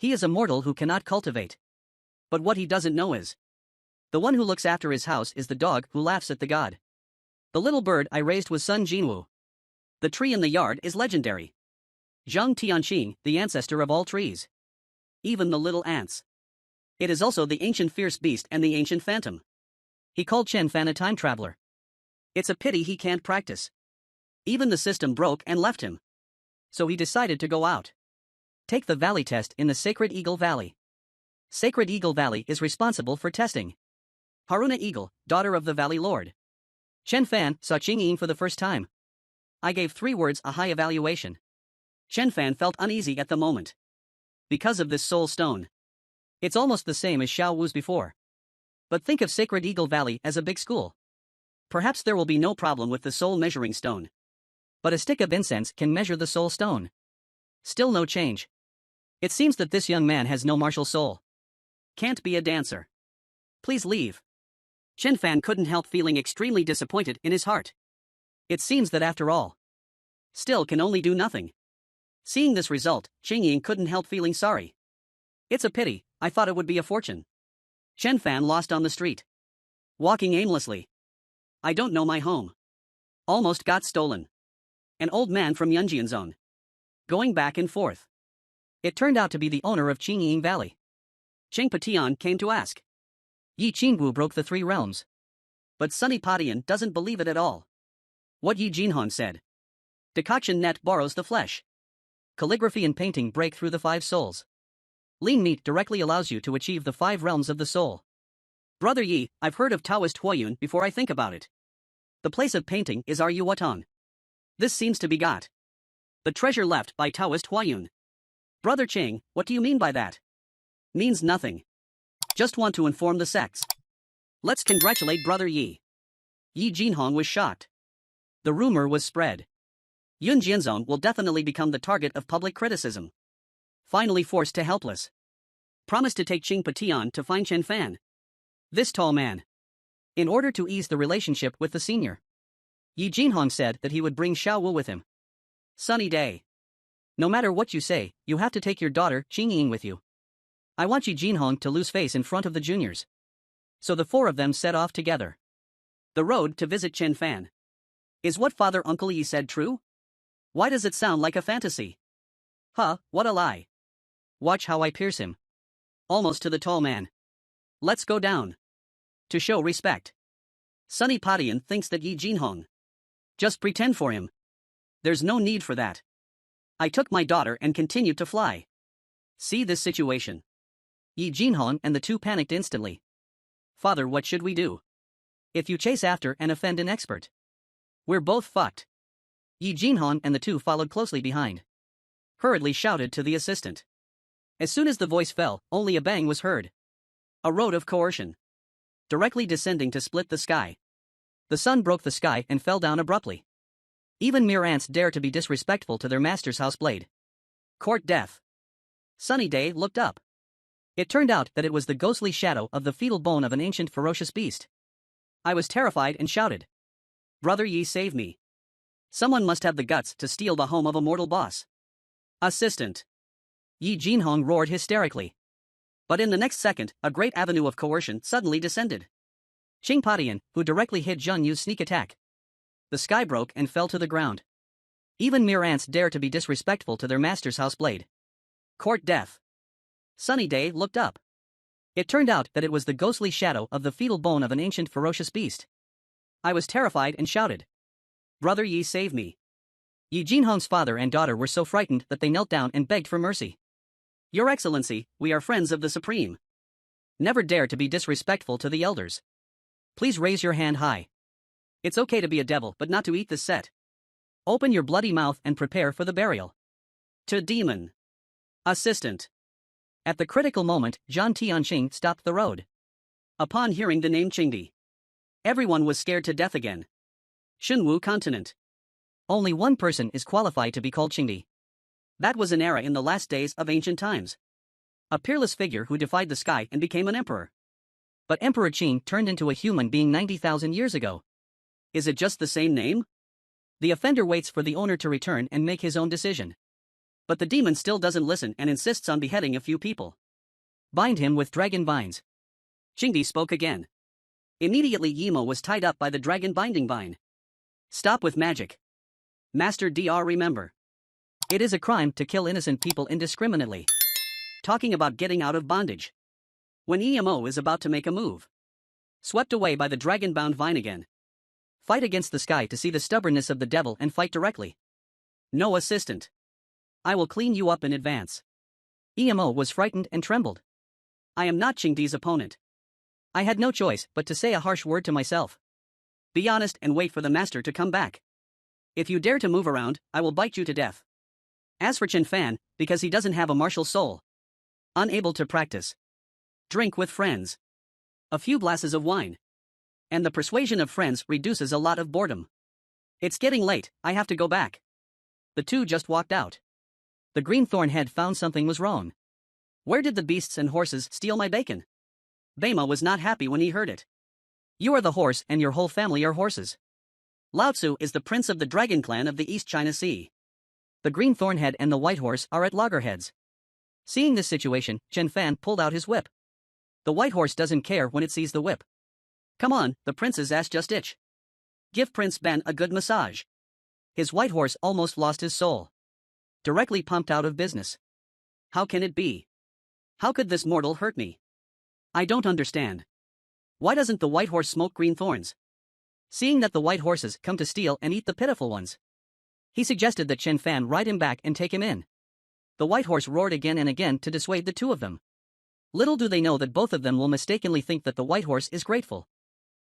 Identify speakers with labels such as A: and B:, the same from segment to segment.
A: He is a mortal who cannot cultivate. But what he doesn't know is, the one who looks after his house is the dog who laughs at the god. The little bird I raised was Sun Jinwu. The tree in the yard is legendary. Zhòng Tianqing, the ancestor of all trees. Even the little ants. It is also the ancient fierce beast and the ancient phantom. He called Chen Fan a time traveler. It's a pity he can't practice. Even the system broke and left him. So he decided to go out. Take the valley test in the Sacred Eagle Valley. Sacred Eagle Valley is responsible for testing. Haruna Eagle, daughter of the Valley Lord. Chen Fan saw Qiáng for the first time. I gave 3 words a high evaluation. Chen Fan felt uneasy at the moment. Because of this soul stone. It's almost the same as Xiao Wu's before. But think of Sacred Eagle Valley as a big school. Perhaps there will be no problem with the soul measuring stone. But a stick of incense can measure the soul stone. Still no change. It seems that this young man has no martial soul. Can't be a dancer. Please leave. Chen Fan couldn't help feeling extremely disappointed in his heart. It seems that after all, still can only do nothing. Seeing this result, Qiáng couldn't help feeling sorry. It's a pity, I thought it would be a fortune. Chen Fan lost on the street. Walking aimlessly. I don't know my home. Almost got stolen. An old man from Yunjian Zone. Going back and forth. It turned out to be the owner of Qiáng Valley. Qiáng Tián came to ask. Yi Qingwu broke the 3 realms. But Sunny Patian doesn't believe it at all. What Yi Jinhong said. Decoction net borrows the flesh. Calligraphy and painting break through the 5 souls. Lean meat directly allows you to achieve the 5 realms of the soul. Brother Yi, I've heard of Taoist Huayun before I think about it. The place of painting is our Yuwatong. This seems to be got. The treasure left by Taoist Huayun. Brother Qiáng, what do you mean by that? Means nothing. Just want to inform the sects. Let's congratulate Brother Yi. Yi Jinhong was shocked. The rumor was spread. Yun Jianzong will definitely become the target of public criticism. Finally forced to helpless. Promised to take Qiáng Tián to find Chen Fan. This tall man. In order to ease the relationship with the senior. Yi Jinhong said that he would bring Xiao Wu with him. Sunny day. No matter what you say, you have to take your daughter Qiáng with you. I want Yi Jinhong to lose face in front of the juniors. So the 4 of them set off together. The road to visit Chen Fan. Is what Father Uncle Yi said true? Why does it sound like a fantasy? Huh, what a lie. Watch how I pierce him. Almost to the tall man. Let's go down. To show respect. Sunny Patian thinks that Yi Jinhong. Just pretend for him. There's no need for that. I took my daughter and continued to fly. See this situation. Yi Jinhong and the 2 panicked instantly. Father, what should we do? If you chase after and offend an expert, we're both fucked. Yi Jinhong and the 2 followed closely behind. Hurriedly shouted to the assistant. As soon as the voice fell, only a bang was heard. A road of coercion. Directly descending to split the sky. The sun broke the sky and fell down abruptly. Even mere ants dare to be disrespectful to their master's house blade. Court death. Sunny Day looked up. It turned out that it was the ghostly shadow of the fetal bone of an ancient ferocious beast. I was terrified and shouted. Brother Yi, save me. Someone must have the guts to steal the home of a mortal boss. Assistant. Yi Jinhong roared hysterically. But in the next second, a great avenue of coercion suddenly descended. Qiáng Patian, who directly hit Zhòng Yu's sneak attack. The sky broke and fell to the ground. Even mere ants dare to be disrespectful to their master's house blade. Court death. Sunny Day looked up. It turned out that it was the ghostly shadow of the fetal bone of an ancient ferocious beast. I was terrified and shouted. Brother Yi, save me. Yi Jinhong's father and daughter were so frightened that they knelt down and begged for mercy. Your Excellency, we are friends of the Supreme. Never dare to be disrespectful to the elders. Please raise your hand high. It's okay to be a devil but not to eat this set. Open your bloody mouth and prepare for the burial. To demon. Assistant. At the critical moment, Zhòng Tianqing stopped the road. Upon hearing the name Qingdi, everyone was scared to death again. Shunwu continent. Only one person is qualified to be called Qingdi. That was an era in the last days of ancient times. A peerless figure who defied the sky and became an emperor. But Emperor Qiáng turned into a human being 90,000 years ago. Is it just the same name? The offender waits for the owner to return and make his own decision. But the demon still doesn't listen and insists on beheading a few people. Bind him with dragon vines. Qingdi spoke again. Immediately Yimo was tied up by the dragon binding vine. Stop with magic. Master Dr. Remember. It is a crime to kill innocent people indiscriminately. Talking about getting out of bondage. When EMO is about to make a move. Swept away by the dragon-bound vine again. Fight against the sky to see the stubbornness of the devil and fight directly. No assistant. I will clean you up in advance. EMO was frightened and trembled. I am not Qingdi's opponent. I had no choice but to say a harsh word to myself. Be honest and wait for the master to come back. If you dare to move around, I will bite you to death. As for Chen Fan, because he doesn't have a martial soul. Unable to practice. Drink with friends. A few glasses of wine. And the persuasion of friends reduces a lot of boredom. It's getting late, I have to go back. The two just walked out. The green thorn head found something was wrong. Where did the beasts and horses steal my bacon? Bema was not happy when he heard it. You are the horse and your whole family are horses. Lao Tzu is the prince of the dragon clan of the East China Sea. The green thornhead and the white horse are at loggerheads. Seeing this situation, Chen Fan pulled out his whip. The white horse doesn't care when it sees the whip. Come on, the prince's ass just itch. Give Prince Ben a good massage. His white horse almost lost his soul. Directly pumped out of business. How can it be? How could this mortal hurt me? I don't understand. Why doesn't the white horse smoke green thorns? Seeing that the white horses come to steal and eat the pitiful ones. He suggested that Chen Fan ride him back and take him in. The white horse roared again and again to dissuade the two of them. Little do they know that both of them will mistakenly think that the white horse is grateful.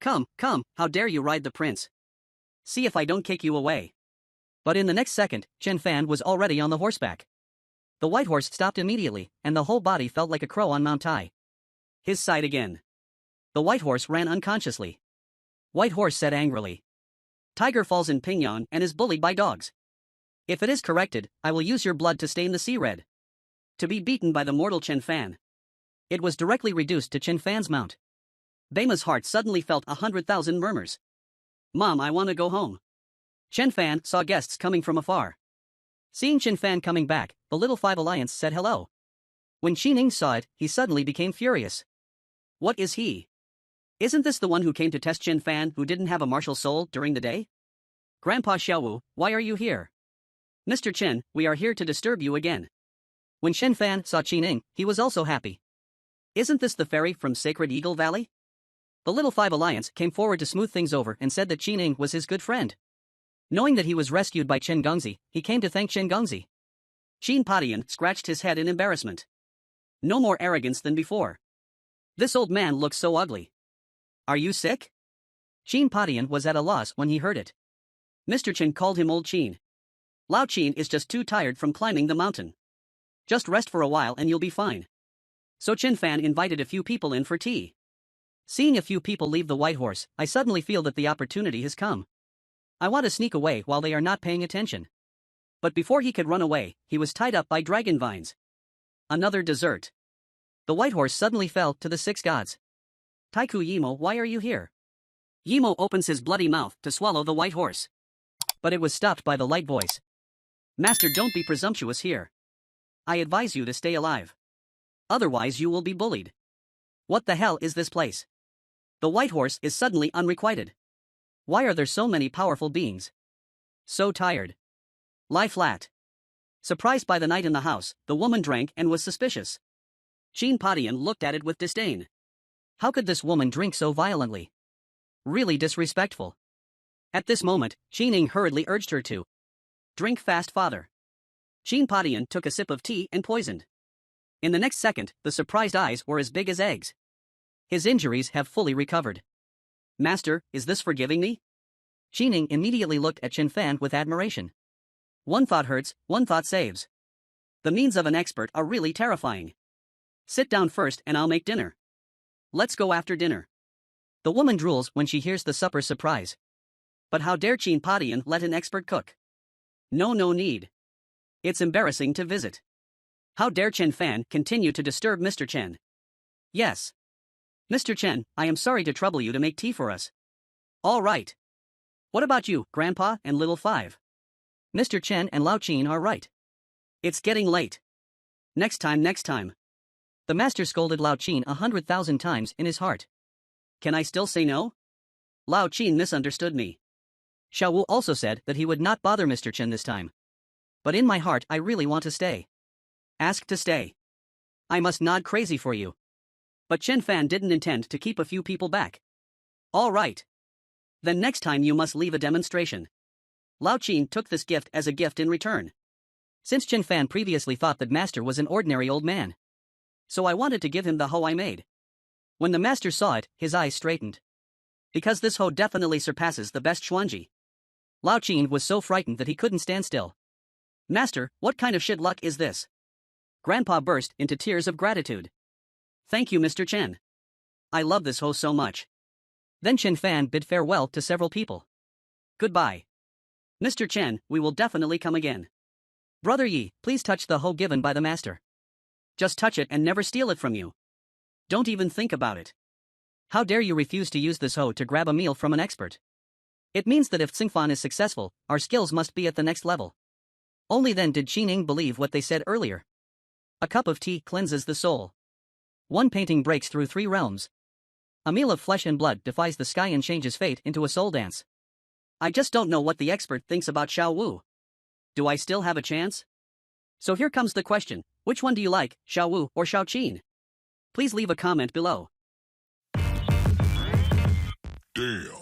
A: Come, come, how dare you ride the prince? See if I don't kick you away. But in the next second, Chen Fan was already on the horseback. The white horse stopped immediately, and the whole body felt like a crow on Mount Tai. His side again. The white horse ran unconsciously. White horse said angrily. Tiger falls in Qiáng and is bullied by dogs. If it is corrected, I will use your blood to stain the sea red. To be beaten by the mortal Chen Fan. It was directly reduced to Chen Fan's mount. Bema's heart suddenly felt 100,000 murmurs. Mom, I want to go home. Chen Fan saw guests coming from afar. Seeing Chen Fan coming back, the Little Five Alliance said hello. When Qiáng saw it, he suddenly became furious. What is he? Isn't this the one who came to test Chen Fan who didn't have a martial soul during the day? Grandpa Xiaowu, why are you here? Mr. Chen, we are here to disturb you again. When Chen Fan saw Qiáng, he was also happy. Isn't this the fairy from Sacred Eagle Valley? The Little Five Alliance came forward to smooth things over and said that Qiáng was his good friend. Knowing that he was rescued by Chen Gongzi, he came to thank Chen Gongzi. Qin Padian scratched his head in embarrassment. No more arrogance than before. This old man looks so ugly. Are you sick? Qin Padian was at a loss when he heard it. Mr. Chen called him Old Qin. Lao Qin is just too tired from climbing the mountain. Just rest for a while and you'll be fine. So Chen Fan invited a few people in for tea. Seeing a few people leave the white horse, I suddenly feel that the opportunity has come. I want to sneak away while they are not paying attention. But before he could run away, he was tied up by dragon vines. Another dessert. The white horse suddenly fell to the six gods. Taiku Yimo, why are you here? Yimo opens his bloody mouth to swallow the white horse. But it was stopped by the light voice. Master, don't be presumptuous here. I advise you to stay alive. Otherwise you will be bullied. What the hell is this place? The white horse is suddenly unrequited. Why are there so many powerful beings? So tired. Lie flat. Surprised by the night in the house, the woman drank and was suspicious. Qin Padian looked at it with disdain. How could this woman drink so violently? Really disrespectful. At this moment, Qiáng hurriedly urged her to drink fast, father. Qin Padian took a sip of tea and poisoned. In the next second, the surprised eyes were as big as eggs. His injuries have fully recovered. Master, is this forgiving me? Qiáng immediately looked at Chen Fan with admiration. One thought hurts, one thought saves. The means of an expert are really terrifying. Sit down first and I'll make dinner. Let's go after dinner. The woman drools when she hears the supper surprise. But how dare Qin Padian let an expert cook? No need. It's embarrassing to visit. How dare Chen Fan continue to disturb Mr. Chen? Yes. Mr. Chen, I am sorry to trouble you to make tea for us. All right. What about you, Grandpa and Little Five? Mr. Chen and Lao Qin are right. It's getting late. Next time, next time. The master scolded Lao Qin 100,000 times in his heart. Can I still say no? Lao Qin misunderstood me. Xiao Wu also said that he would not bother Mr. Chen this time. But in my heart I really want to stay. Ask to stay. I must nod crazy for you. But Chen Fan didn't intend to keep a few people back. All right. Then next time you must leave a demonstration. Lao Qin took this gift as a gift in return. Since Chen Fan previously thought that master was an ordinary old man. So I wanted to give him the hoe I made. When the master saw it, his eyes straightened. Because this hoe definitely surpasses the best Xuanji. Lao Qin was so frightened that he couldn't stand still. Master, what kind of shit luck is this? Grandpa burst into tears of gratitude. Thank you, Mr. Chen. I love this hoe so much. Then Chen Fan bid farewell to several people. Goodbye. Mr. Chen, we will definitely come again. Brother Yi, please touch the hoe given by the master. Just touch it and never steal it from you. Don't even think about it. How dare you refuse to use this hoe to grab a meal from an expert? It means that if Chen Fan is successful, our skills must be at the next level. Only then did Qiáng believe what they said earlier. A cup of tea cleanses the soul. One painting breaks through 3 realms. A meal of flesh and blood defies the sky and changes fate into a soul dance. I just don't know what the expert thinks about Xiao Wu. Do I still have a chance? So here comes the question, which one do you like, Xiao Wu or Xiao Qin? Please leave a comment below.
B: Damn.